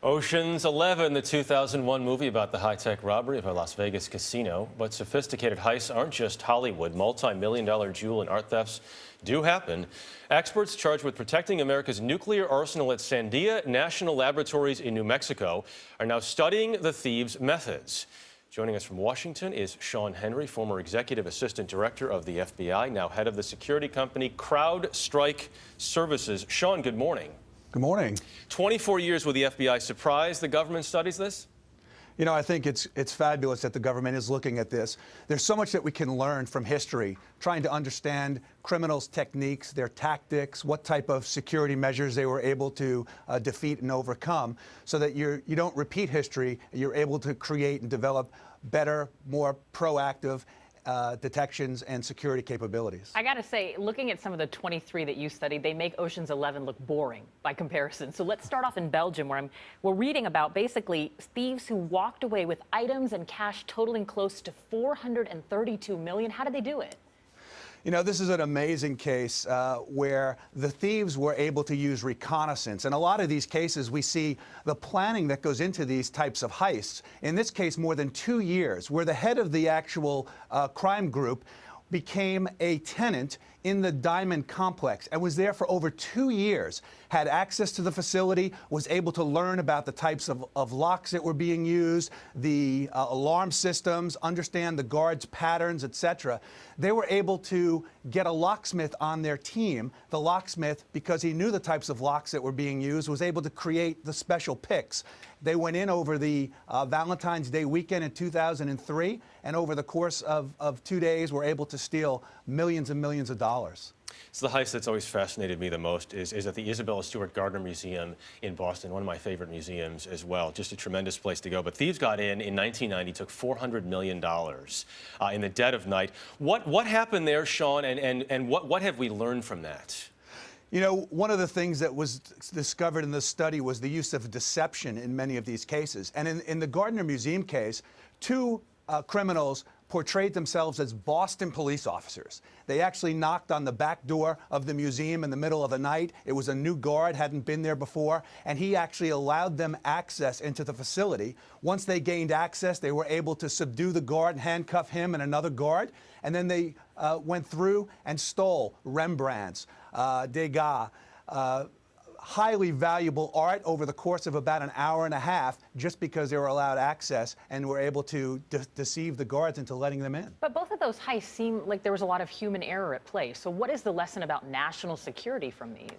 Ocean's 11, the 2001 movie about the high-tech robbery of a Las Vegas casino. But sophisticated heists aren't just Hollywood. Multi-million-dollar jewel and art thefts do happen. Experts charged with protecting America's nuclear arsenal at Sandia National Laboratories in New Mexico are now studying the thieves' methods. Joining us from Washington is Shawn Henry, former executive assistant director of the FBI, now head of the security company CrowdStrike Services. Shawn, good morning. Good morning. 24 years with the FBI. Surprised the government studies this? You know, I think it's fabulous that the government is looking at this. There's so much that we can learn from history, trying to understand criminals' techniques, their tactics, what type of security measures they were able to defeat and overcome, so that you don't repeat history. You're able to create and develop better, more proactive detections and security capabilities. I gotta say, looking at some of the 23 that you studied, they make Ocean's 11 look boring by comparison. So let's start off in Belgium, where we're reading about basically thieves who walked away with items and cash totaling close to $432 million. How did they do it? You know, this is an amazing case where the thieves were able to use reconnaissance. In a lot of these cases, we see the planning that goes into these types of heists. In this case, more than 2 years, where the head of the actual crime group became a tenant in the Diamond Complex and was there for over 2 years, had access to the facility, was able to learn about the types of locks that were being used, the alarm systems, understand the guards' patterns, etc. They were able to get a locksmith on their team. The locksmith, because he knew the types of locks that were being used, was able to create the special picks. They went in over the Valentine's Day weekend in 2003, and over the course of 2 days were able to steal millions and millions of dollars. So the heist that's always fascinated me the most is at the Isabella Stewart Gardner Museum in Boston, one of my favorite museums as well. Just a tremendous place to go. But thieves got in 1990, took $400 million in the dead of night. What happened there, Shawn, and what have we learned from that? You know, one of the things that was discovered in this study was the use of deception in many of these cases. And in the Gardner Museum case, two criminals portrayed themselves as Boston police officers. They actually knocked on the back door of the museum in the middle of the night. It was a new guard, hadn't been there before, and he actually allowed them access into the facility. Once they gained access, they were able to subdue the guard and handcuff him and another guard, and then they went through and stole Rembrandts, Degas, highly valuable art over the course of about an hour and a half, just because they were allowed access and were able to deceive the guards into letting them in. But both of those heists seem like there was a lot of human error at play. So what is the lesson about national security from these?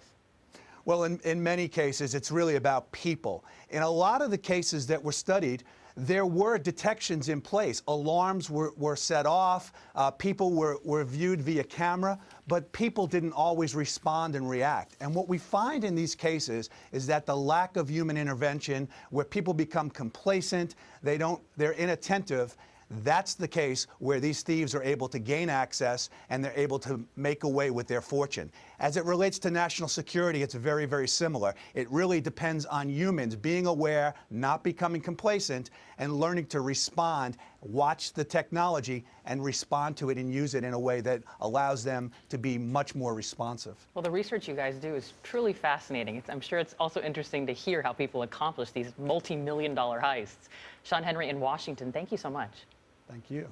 Well, in many cases, it's really about people. In a lot of the cases that were studied, there were detections in place. Alarms were set off, people were viewed via camera, but people didn't always respond and react. And what we find in these cases is that the lack of human intervention, where people become complacent, they're inattentive. That's the case where these thieves are able to gain access and they're able to make away with their fortune. As it relates to national security, it's very, very similar. It really depends on humans being aware, not becoming complacent, and learning to respond, watch the technology, and respond to it and use it in a way that allows them to be much more responsive. Well, the research you guys do is truly fascinating. I'm sure it's also interesting to hear how people accomplish these multi-million-dollar heists. Shawn Henry in Washington, thank you so much. Thank you.